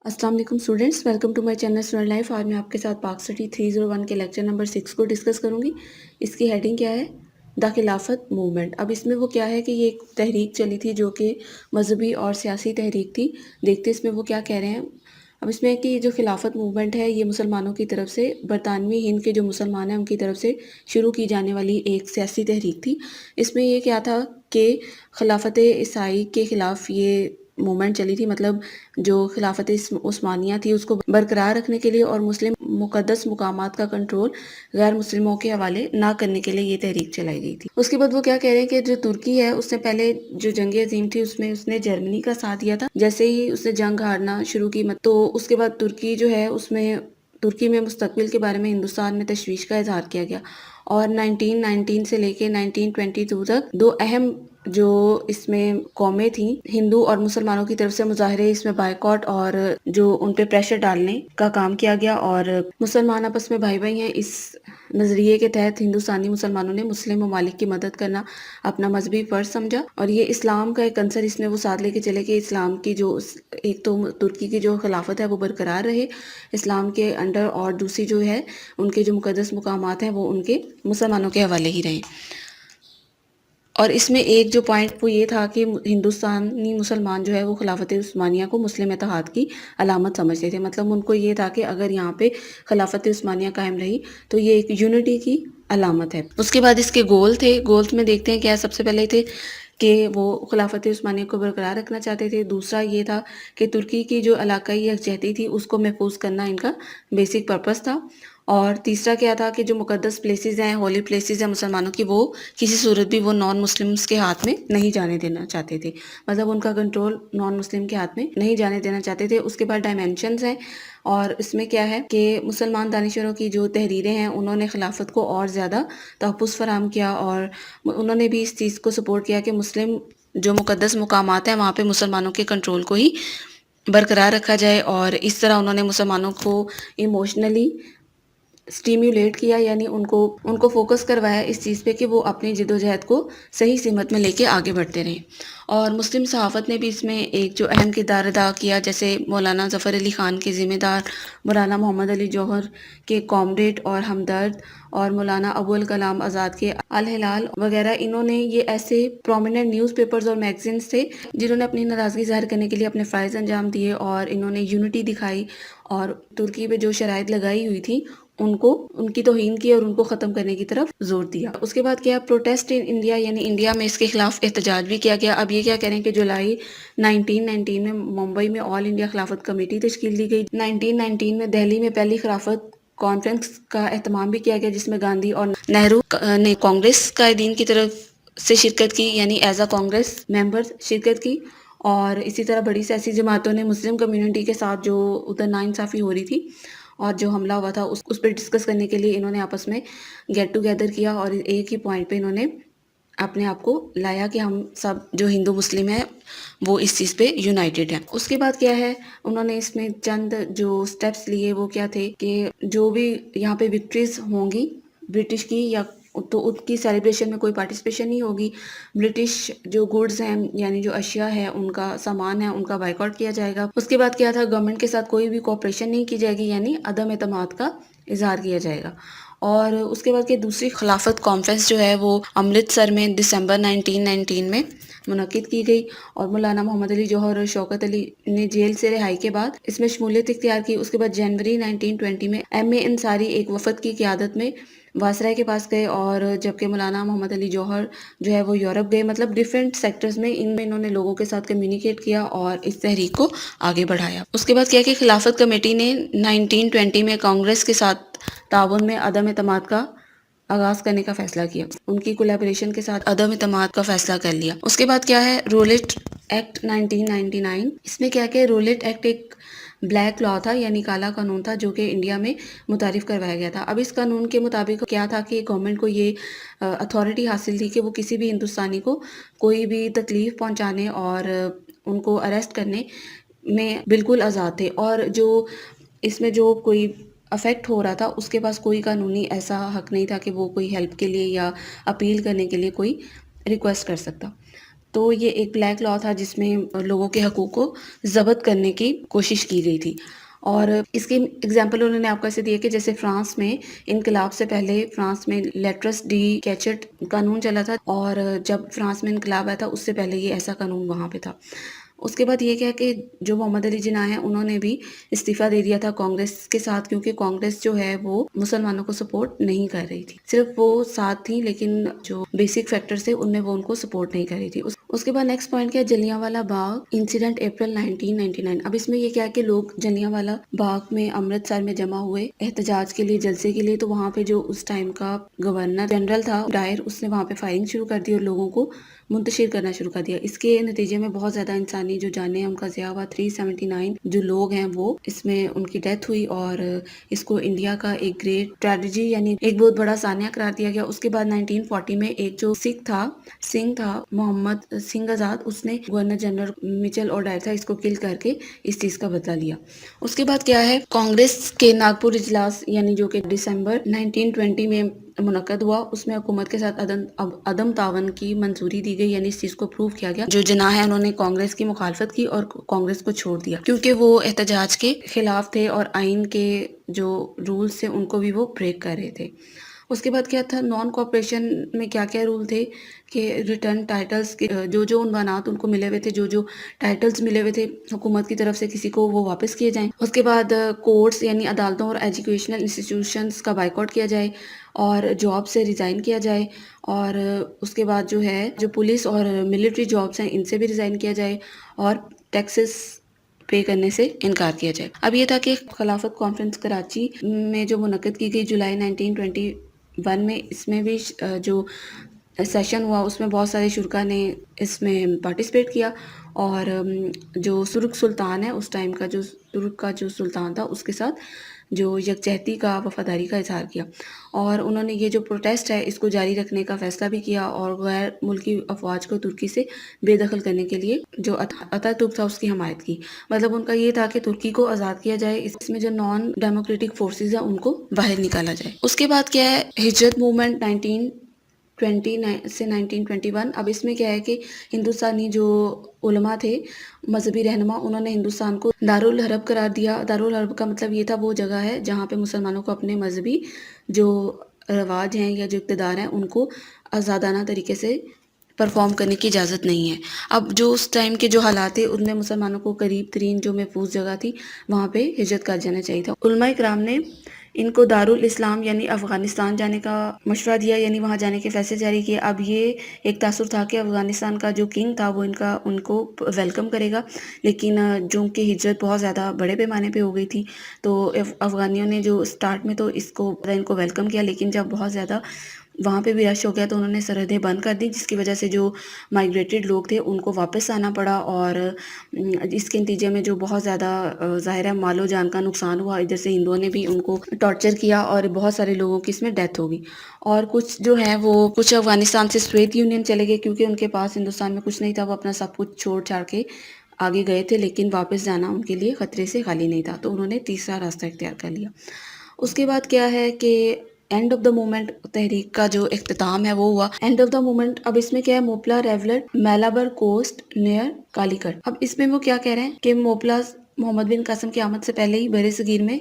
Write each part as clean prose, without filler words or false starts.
अस्सलाम वालेकुम students, welcome to my channel student life. आज मैं आपके साथ पाक स्टडी 301 के लेक्चर नंबर 6 को डिस्कस करूंगी। इसकी हेडिंग क्या है? The Khilafat movement. अब इसमें वो क्या है कि ये एक तहरीक चली थी जो कि मजहबी और सियासी तहरीक थी। देखते इसमें वो क्या कह रहे हैं। अब इसमें कि जो खिलाफत मूवमेंट है ये मुसलमानों की तरफ से बरतानवी हिंद के जो मुसलमान हैं उनकी तरफ से शुरू की जाने वाली एक सियासी तहरीक थी। इसमें ये क्या था कि खिलाफत ईसाई के ख़िलाफ़ ये मूवमेंट चली थी, मतलब जो खिलाफत उस्मानिया थी उसको बरकरार रखने के लिए और मुस्लिम मुकद्दस मुकामात का कंट्रोल गैर मुस्लिमों के हवाले ना करने के लिए ये तहरीक चलाई गई थी। उसके बाद वो क्या कह रहे हैं कि जो तुर्की है उसने पहले जो जंग अजीम थी उसमें उसने जर्मनी का साथ दिया था। जैसे ही उसने जंग हारना शुरू की तो उसके बाद तुर्की में मुस्तकबिल के बारे में हिंदुस्तान में तशवीश का इजहार किया गया और 1919 से लेके 1922 तक दो अहम जो इसमें कौमें थी, हिंदू और मुसलमानों की तरफ से मुजाहरे, इसमें बायकॉट और जो उन पे प्रेशर डालने का काम किया गया और मुसलमान आपस में भाई भाई हैं। इस नज़रिए के तहत हिंदुस्तानी मुसलमानों ने मुस्लिम ममालिक की मदद करना अपना मजहबी फ़र्ज समझा और ये इस्लाम का एक अंसर इसमें वो साथ लेके चले कि इस्लाम की जो एक तो तुर्की की जो खिलाफत है वो बरकरार रहे इस्लाम के अंडर, और दूसरी जो है उनके जो मुकद्दस मुकामात हैं वो उनके मुसलमानों के हवाले ही रहें। और इसमें एक जो पॉइंट वो ये था कि हिंदुस्तानी मुसलमान जो है वो खिलाफत उस्मानिया को मुस्लिम इत्तेहाद की अलामत समझते थे। मतलब उनको ये था कि अगर यहाँ पे खिलाफत उस्मानिया कायम रही तो ये एक यूनिटी की अलामत है। उसके बाद इसके गोल थे, गोल्स में देखते हैं क्या। सबसे पहले थे कि वो खिलाफत उस्मानिया को बरकरार रखना चाहते थे। दूसरा ये था कि तुर्की की जो इलाकाई यकजहती थी उसको महफूज करना इनका बेसिक पर्पस था। और तीसरा क्या था कि जो मुकद्दस प्लेसेस हैं, होली प्लेसेस हैं मुसलमानों की, वो किसी सूरत भी वो नॉन मुस्लिम्स के हाथ में नहीं जाने देना चाहते थे। मतलब उनका कंट्रोल नॉन मुस्लिम के हाथ में नहीं जाने देना चाहते थे। उसके बाद डायमेंशंस हैं और इसमें क्या है कि मुसलमान दानिशवरों की जो तहरीरें हैं उन्होंने खिलाफत को और ज़्यादा तहफ़्फ़ुज़ फराहम किया और उन्होंने भी इस चीज़ को सपोर्ट किया कि मुस्लिम जो मुकद्दस मुकामात हैं वहाँ पे मुसलमानों के कंट्रोल को ही बरकरार रखा जाए। और इस तरह उन्होंने मुसलमानों को इमोशनली स्टिम्युलेट किया, यानी उनको उनको फोकस करवाया इस चीज़ पे कि वो अपनी जद्दोजहद को सही सिमत में लेके आगे बढ़ते रहें। और मुस्लिम सहाफ़त ने भी इसमें एक जो अहम किरदार अदा किया, जैसे मौलाना ज़फ़र अली ख़ान के ज़िम्मेदार, मौलाना मोहम्मद अली जौहर के कॉमरेड और हमदर्द, और मौलाना अबुल कलाम आज़ाद के अल हिलाल वगैरह। इन्होंने ये ऐसे प्रोमिनेंट न्यूज़पेपर्स और मैगज़ीन्स थे जिन्होंने अपनी नाराज़गी ज़ाहिर करने के लिए अपने फ़राइज़ अंजाम दिए और इन्होंने यूनिटी दिखाई और तुर्की पे जो शराइत लगाई हुई थी उनको उनकी तौहीन की और उनको ख़त्म करने की तरफ जोर दिया। उसके बाद क्या, प्रोटेस्ट इन इंडिया, यानी इंडिया में इसके खिलाफ एहतजाज भी किया गया। अब ये क्या कह रहे हैं कि जुलाई 1919 में मुंबई में ऑल इंडिया खिलाफत कमेटी तश्कील दी गई। 1919 में दिल्ली में पहली खिलाफत कॉन्फ्रेंस का एहतमाम भी किया गया जिसमें गांधी और नेहरू ने कांग्रेस कायदीन की तरफ से शिरकत की, यानी एज अ कांग्रेस मेंबर शिरकत की। और इसी तरह बड़ी सियासी जमातों ने मुस्लिम कम्युनिटी के साथ जो उधर नाइंसाफ़ी हो रही थी और जो हमला हुआ था उस पर डिस्कस करने के लिए इन्होंने आपस में गेट टुगेदर किया और एक ही पॉइंट पे इन्होंने अपने आप को लाया कि हम सब जो हिंदू मुस्लिम हैं वो इस चीज़ पे यूनाइटेड हैं। उसके बाद क्या है, उन्होंने इसमें चंद जो स्टेप्स लिए वो क्या थे कि जो भी यहाँ पे विक्ट्रीज होंगी ब्रिटिश की या तो उसकी सेलिब्रेशन में कोई पार्टिसिपेशन नहीं होगी। ब्रिटिश जो गुड्स हैं यानी जो अशिया है उनका सामान है उनका बाइकआउट किया जाएगा। उसके बाद क्या था, गवर्नमेंट के साथ कोई भी कोऑपरेशन नहीं की जाएगी, यानी अदम एतमाद का इजहार किया जाएगा। और उसके बाद के दूसरी खिलाफत कॉन्फ्रेंस जो है वो अमृतसर में दिसंबर 1919 में मुनक़िद की गई और मौलाना मोहम्मद अली जौहर और शौकत अली ने जेल से रिहाई के बाद इसमें शमूलियत इख्तियार की। उसके बाद जनवरी 1920 में एम ए अंसारी एक वफद की क़ियादत में वासराय के पास गए और जबकि मौलाना मोहम्मद अली जौहर जो है वो यूरोप गए। मतलब डिफरेंट सेक्टर्स में इन्होंने लोगों के साथ कम्युनिकेट किया और इस तहरीक को आगे बढ़ाया। उसके बाद क्या कि खिलाफत कमेटी ने 1920 में कांग्रेस के साथ ताउन में अदम एतमाद का आगाज करने का फैसला किया, उनकी कोलैबोरेशन के साथ अदम एतमाद का फैसला कर लिया। उसके बाद क्या है, रोलेट एक्ट 1999। इसमें क्या क्या, रोलेट एक्ट एक ब्लैक लॉ था यानी काला कानून था जो कि इंडिया में मुतारिफ करवाया गया था। अब इस कानून के मुताबिक क्या था कि गवर्नमेंट को ये अथॉरिटी हासिल थी कि वो किसी भी हिंदुस्तानी को कोई भी तकलीफ़ पहुंचाने और उनको अरेस्ट करने में बिल्कुल आज़ाद थे। और जो इसमें जो कोई अफेक्ट हो रहा था उसके पास कोई कानूनी ऐसा हक नहीं था कि वो कोई हेल्प के लिए या अपील करने के लिए कोई रिक्वेस्ट कर सकता। تو یہ ایک بلیک لا تھا جس میں لوگوں کے حقوق کو ضبط کرنے کی کوشش کی گئی تھی. اور اس کی اگزامپل انہوں نے آپ کو ایسے دی ہے کہ جیسے فرانس میں انقلاب سے پہلے فرانس میں لیٹرس ڈی کیچٹ قانون چلا تھا، اور جب فرانس میں انقلاب آیا تھا اس سے پہلے یہ ایسا قانون وہاں پہ تھا. اس کے بعد یہ کیا کہ جو محمد علی جناح ہیں انہوں نے بھی استعفیٰ دے دیا تھا کانگریس کے ساتھ، کیونکہ کانگریس جو ہے وہ مسلمانوں کو سپورٹ نہیں کر رہی تھی. صرف وہ ساتھ تھی لیکن جو بیسک فیکٹرز تھے ان میں وہ ان کو سپورٹ نہیں کر رہی تھی. اس کے بعد نیکسٹ پوائنٹ کیا ہے، جلیانوالہ باغ انسیڈنٹ اپریل 1999. اب اس میں یہ کیا ہے کہ لوگ جلیانوالہ باغ میں امرتسر میں جمع ہوئے احتجاج کے لیے، جلسے کے لیے. تو وہاں پہ جو اس ٹائم کا گورنر جنرل تھا ڈائر، اس نے وہاں پہ فائرنگ شروع کر دی اور لوگوں کو منتشر کرنا شروع کر دیا. اس کے نتیجے میں بہت زیادہ انسانی جو جانیں ان کا ضیاع ہوا. 379 جو لوگ ہیں وہ اس میں ان کی ڈیتھ ہوئی، اور اس کو انڈیا کا ایک گریٹ ٹریجڈی یعنی ایک بہت بڑا سانحہ قرار دیا گیا. اس کے بعد 1940 میں ایک جو سنگھ تھا محمد سنگھ آزاد، اس نے گورنر جنرل مچل اور ڈائر تھا اس کو کل کر کے اس چیز کا بدلہ لیا. اس کے بعد کیا ہے، کانگریس کے ناگپور اجلاس یعنی جو کہ دسمبر 1920 میں منعقد ہوا، اس میں حکومت کے ساتھ عدم تعاون کی منظوری دی گئی، یعنی اس چیز کو پروف کیا گیا. جو جناح ہے انہوں نے کانگریس کی مخالفت کی اور کانگریس کو چھوڑ دیا کیونکہ وہ احتجاج کے خلاف تھے اور آئین کے جو رولز تھے ان کو بھی وہ بریک کر رہے تھے. اس کے بعد کیا تھا، نان کوآپریشن میں کیا کیا رول تھے کہ ریٹرن ٹائٹلز کے جو عنوانات ان کو ملے ہوئے تھے، جو ٹائٹلز ملے ہوئے تھے حکومت کی طرف سے کسی کو، وہ واپس کیے جائیں. اس کے بعد کورٹس یعنی عدالتوں اور ایجوکیشنل انسٹیٹیوشنز کا بائیکاٹ کیا جائے اور جاب سے ریزائن کیا جائے. اور اس کے بعد جو ہے جو پولیس اور ملٹری جابس ہیں ان سے بھی ریزائن کیا جائے اور ٹیکسز پے کرنے سے انکار کیا جائے. اب یہ تھا کہ خلافت کانفرنس کراچی میں جو منعقد کی گئی جولائی 1921 میں، اس میں بھی جو سیشن ہوا اس میں بہت سارے شرکا نے اس میں پارٹیسپیٹ کیا. اور جو ترک سلطان ہے اس ٹائم کا، جو ترک کا جو سلطان تھا، اس کے ساتھ جو یکجہتی کا، وفاداری کا اظہار کیا. اور انہوں نے یہ جو پروٹیسٹ ہے اس کو جاری رکھنے کا فیصلہ بھی کیا اور غیر ملکی افواج کو ترکی سے بے دخل کرنے کے لیے جو اتاتürک تھا اس کی حمایت کی. مطلب ان کا یہ تھا کہ ترکی کو آزاد کیا جائے، اس میں جو نان ڈیموکریٹک فورسز ہیں ان کو باہر نکالا جائے. اس کے بعد کیا ہے، ہجرت موومنٹ 1920 سے 1921. اب اس میں کیا ہے کہ ہندوستانی جو علماء تھے، مذہبی رہنما، انہوں نے ہندوستان کو دارالحرب قرار دیا. دارالحرب کا مطلب یہ تھا وہ جگہ ہے جہاں پہ مسلمانوں کو اپنے مذہبی جو رواج ہیں یا جو اقتدار ہیں ان کو آزادانہ طریقے سے پرفارم کرنے کی اجازت نہیں ہے. اب جو اس ٹائم کے جو حالات تھے ان میں مسلمانوں کو قریب ترین جو محفوظ جگہ تھی وہاں پہ ہجرت کر جانا چاہیے تھا. علماء کرام نے ان کو دارالاسلام یعنی افغانستان جانے کا مشورہ دیا، یعنی وہاں جانے کے فیصلے جاری کیے. اب یہ ایک تاثر تھا کہ افغانستان کا جو کنگ تھا وہ ان کو ویلکم کرے گا، لیکن جو ان کی ہجرت بہت زیادہ بڑے پیمانے پہ ہو گئی تھی تو افغانیوں نے جو اسٹارٹ میں تو ان کو ویلکم کیا، لیکن جب بہت زیادہ وہاں پہ بھی رش ہو گیا تو انہوں نے سرحدیں بند کر دی، جس کی وجہ سے جو مائگریٹڈ لوگ تھے ان کو واپس آنا پڑا. اور اس کے نتیجے میں جو بہت زیادہ ظاہر ہے مال و جان کا نقصان ہوا. ادھر سے ہندوؤں نے بھی ان کو ٹارچر کیا اور بہت سارے لوگوں کی اس میں ڈیتھ ہو گئی. اور کچھ جو ہیں وہ کچھ افغانستان سے سوویت یونین چلے گئے کیونکہ ان کے پاس ہندوستان میں کچھ نہیں تھا، وہ اپنا سب کچھ چھوڑ چھاڑ کے آگے گئے تھے، لیکن واپس جانا ان کے لیے خطرے سے خالی نہیں تھا، تو انہوں نے تیسرا راستہ اختیار کر لیا. اس کے بعد کیا ہے کہ اینڈ آف دا موومنٹ تحریک کا جو اختتام ہے وہ ہوا. اینڈ آف دا موومنٹ، اب اس میں کیا ہے، موپلا ریولٹ میلابر کوسٹ نیئر کالیکٹ. اب اس میں وہ کیا کہہ رہے ہیں کہ موپلاز محمد بن قاسم کی آمد سے پہلے ہی بر صغیر میں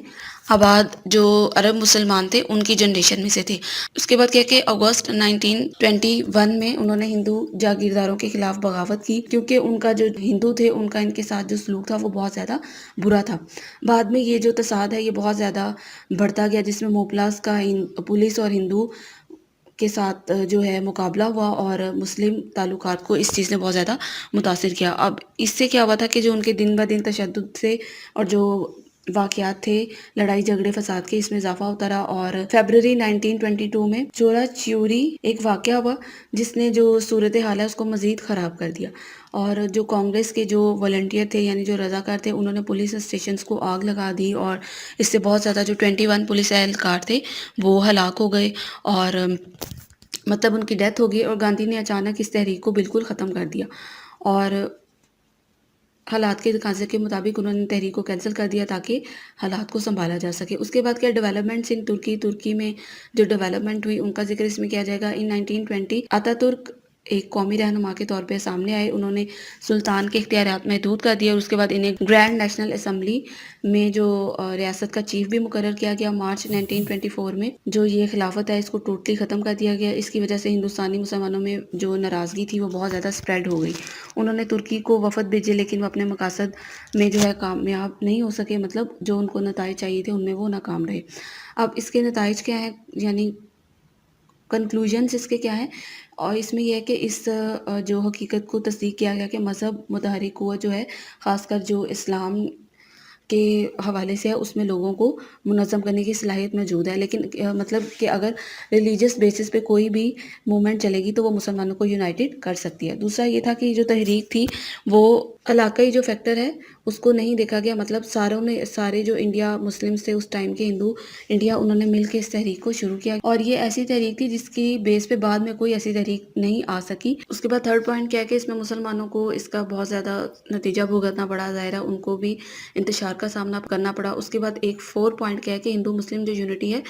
آباد جو عرب مسلمان تھے ان کی جنریشن میں سے تھے. اس کے بعد کیا کہ اگست 1921 میں انہوں نے ہندو جاگیرداروں کے خلاف بغاوت کی کیونکہ ان کا جو ہندو تھے ان کا ان کے ساتھ جو سلوک تھا وہ بہت زیادہ برا تھا. بعد میں یہ جو تصاد ہے یہ بہت زیادہ بڑھتا گیا، جس میں موپلاز کا پولیس اور ہندو کے ساتھ جو ہے مقابلہ ہوا اور مسلم تعلقات کو اس چیز نے بہت زیادہ متاثر کیا. اب اس سے کیا ہوا تھا کہ جو ان کے دن بہ دن تشدد سے اور جو واقعات تھے لڑائی جھگڑے فساد کے، اس میں اضافہ ہوتا رہا. اور فیبروری 1922 میں چورا چیوری ایک واقعہ ہوا جس نے جو صورتحال ہے اس کو مزید خراب کر دیا. اور جو کانگریس کے جو والنٹیئر تھے یعنی جو رضاکار تھے انہوں نے پولیس اسٹیشنز کو آگ لگا دی اور اس سے بہت زیادہ جو 21 پولیس اہلکار تھے وہ ہلاک ہو گئے اور مطلب ان کی ڈیتھ ہو گئی. اور گاندھی نے اچانک اس تحریک کو بالکل ختم کر دیا اور حالات کے تقاضے کے مطابق انہوں نے تحریک کو کینسل کر دیا تاکہ حالات کو سنبھالا جا سکے. اس کے بعد کیا ڈیولپمنٹس ان ترکی میں جو ڈیولپمنٹ ہوئی ان کا ذکر اس میں کیا جائے گا. ان 1920 آتا ترک एक कौमी रहनुमा के तौर पे सामने आए। उन्होंने सुल्तान के इख्तियारात महदूद कर दिए और उसके बाद इन्हें ग्रैंड नेशनल असम्बली में जो रियासत का चीफ भी मुकर्रर किया गया मार्च 1924 में। जो ये खिलाफत है इसको टोटली ख़त्म कर दिया गया। इसकी वजह से हिंदुस्तानी मुसलमानों में जो नाराज़गी थी वो बहुत ज़्यादा स्प्रेड हो गई। उन्होंने तुर्की को वफ़द भेजे लेकिन वो अपने मकासद में जो है कामयाब नहीं हो सके, मतलब जो उनको नताइज चाहिए थे उनमें वो नाकाम रहे। अब इसके नताइज क्या हैं, यानी कंक्लूजन्स इसके क्या हैं, और इसमें यह है कि इस जो हकीकत को तस्दीक किया गया कि मज़हब मुतहरिक हुआ जो है, ख़ासकर जो इस्लाम के हवाले से है, उसमें लोगों को मुनज़्ज़म करने की सलाहियत मौजूद है। लेकिन मतलब कि अगर रिलीजियस बेसिस पे कोई भी मूवमेंट चलेगी तो वो मुसलमानों को यूनाइटेड कर सकती है। दूसरा ये था कि जो तहरीक थी वो इलाक़ाई जो फैक्टर है उसको नहीं देखा गया, मतलब सारे जो इंडिया मुस्लिम्स थे उस टाइम के, हिंदू इंडिया, उन्होंने मिल के इस तहरीक को शुरू किया और ये ऐसी तहरीक थी जिसकी बेस पे बाद में कोई ऐसी तहरीक नहीं आ सकी। उसके बाद थर्ड पॉइंट क्या है कि इसमें मुसलमानों को इसका बहुत ज़्यादा नतीजा भुगतना पड़ा, ज़ाहिर है उनको भी इंतशार का सामना करना पड़ा। उसके बाद एक 4 पॉइंट क्या है कि हिंदू मुस्लिम जो यूनिटी है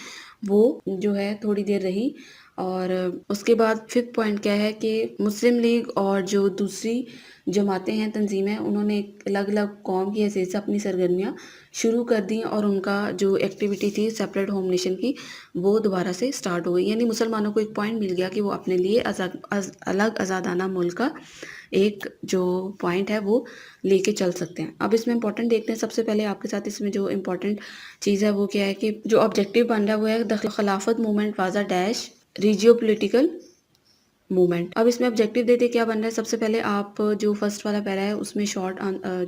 वो जो है थोड़ी देर रही। और उसके बाद 5th पॉइंट क्या है कि मुस्लिम लीग और जो दूसरी जमातें हैं, तंजीमें, उन्होंने एक अलग-अलग कौम की हैसियत से अपनी सरगर्मियाँ शुरू कर दी और उनका जो एक्टिविटी थी सेपरेट होम नेशन की वो दोबारा से स्टार्ट हो गई। यानी मुसलमानों को एक पॉइंट मिल गया कि वो अपने लिए अलग आज़ादाना मुल्क का एक जो पॉइंट है वो लेके चल सकते हैं। अब इसमें इंपॉर्टेंट देखते हैं, सबसे पहले आपके साथ इसमें जो इंपॉर्टेंट चीज़ है वो क्या है कि जो ऑब्जेक्टिव बन रहा है वो है the Khilafat movement was a dash religio political movement. अब इसमें ऑब्जेक्टिव देते क्या बन रहा है, सबसे पहले आप जो फर्स्ट वाला पैरा है उसमें शॉर्ट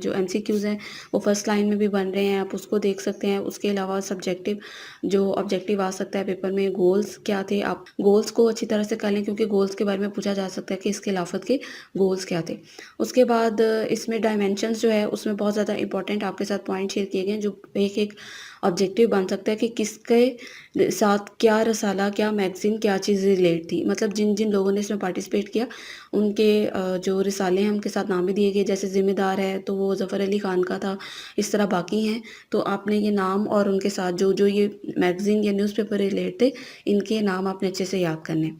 जो एमसीक्यूज़ हैं वो फर्स्ट लाइन में भी बन रहे हैं, आप उसको देख सकते हैं। उसके अलावा सब्जेक्टिव जो ऑब्जेक्टिव आ सकता है पेपर में, गोल्स क्या थे, आप गोल्स को अच्छी तरह से कर लें क्योंकि गोल्स के बारे में पूछा जा सकता है कि इस खिलाफत के गोल्स क्या थे। उसके बाद इसमें डायमेंशंस जो है उसमें बहुत ज़्यादा इंपॉर्टेंट आपके साथ पॉइंट शेयर किए गए हैं जो एक ऑब्जेक्टिव बन सकता है कि किसके साथ क्या रसाला, क्या मैगज़ीन, क्या चीज़ रिलेट थी। मतलब जिन जिन लोगों ने इसमें पार्टिसिपेट किया उनके जो रिसाले हैं उनके साथ नाम भी दिए गए, जैसे ज़िम्मेदार है तो वो ज़फ़र अली ख़ान का था। इस तरह बाकी हैं तो आपने ये नाम और उनके साथ जो जो ये मैगज़ीन या न्यूज़पेपर रिलेट थे इनके नाम आपने अच्छे से याद करने हैं।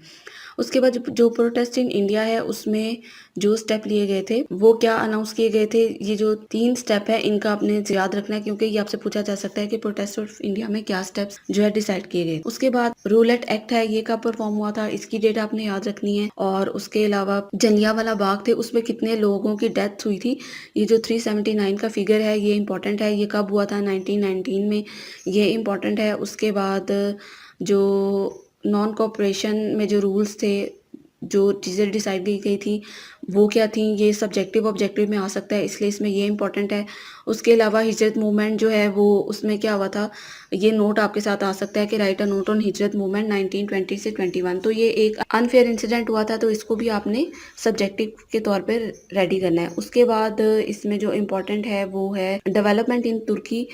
उसके बाद जो प्रोटेस्ट इन इंडिया है उसमें जो स्टेप लिए गए थे वो क्या अनाउंस किए गए थे, ये जो 3 स्टेप है इनका आपने याद रखना है क्योंकि ये आपसे पूछा जा सकता है कि प्रोटेस्ट ऑफ इंडिया में क्या स्टेप्स जो है डिसाइड किए गए। उसके बाद रूलेट एक्ट है, ये कब परफॉर्म हुआ था, इसकी डेट आपने याद रखनी है। और उसके अलावा जलियांवाला बाग थे उसमें कितने लोगों की डेथ हुई थी, ये जो 379 का फिगर है ये इंपॉर्टेंट है। ये कब हुआ था, 1919 में, ये इंपॉर्टेंट है। उसके बाद जो नॉन कोऑपरेशन में जो रूल्स थे, जो चीज़ें डिसाइड की गई थी वो क्या थी, ये सब्जेक्टिव ऑब्जेक्टिव में आ सकता है इसलिए इसमें ये इंपॉर्टेंट है। उसके अलावा हिजरत मूवमेंट जो है वो उसमें क्या हुआ था, ये नोट आपके साथ आ सकता है कि राइट अ नोट ऑन हिजरत मूवमेंट 1920 से 21। तो ये एक अनफेयर इंसिडेंट हुआ था तो इसको भी आपने सब्जेक्टिव के तौर पे रेडी करना है। उसके बाद इसमें जो इम्पोर्टेंट है वो है डेवलपमेंट इन तुर्की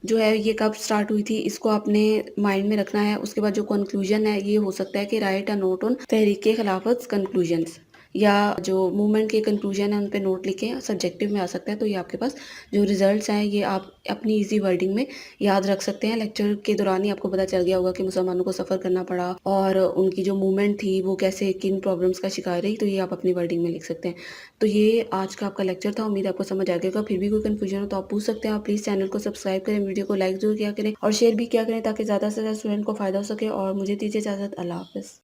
जो है ये कब स्टार्ट हुई थी, इसको आपने माइंड में रखना है। उसके बाद जो कंक्लूजन है ये हो सकता है कि राइट अ नोट ऑन तहरीक खिलाफत कंक्लूजन्स, या जो मूवमेंट के कंक्लूजन है उन पे नोट लिखें, सब्जेक्टिव में आ सकता है। तो ये आपके पास जो रिजल्ट्स हैं ये आप अपनी इजी वर्डिंग में याद रख सकते हैं। लेक्चर के दौरान ही आपको पता चल गया होगा कि मुसलमानों को सफ़र करना पड़ा और उनकी जो मूवमेंट थी वो कैसे किन प्रॉब्लम्स का शिकार रही, तो ये आप अपनी वर्डिंग में लिख सकते हैं। तो ये आज का आपका लेक्चर था, उम्मीद आपको समझ आ गया होगा। फिर भी कोई कन्फ्यूजन हो तो आप पूछ सकते हैं। आप प्लीज़ चैनल को सब्सक्राइब करें, वीडियो को लाइक ज़रूर किया करें और शेयर भी किया करें ताकि ज़्यादा से ज़्यादा स्टूडेंट को फ़ायदा हो सके। और मुझे दीजिए इजाज़त, अल्लाह हाफ़िज़।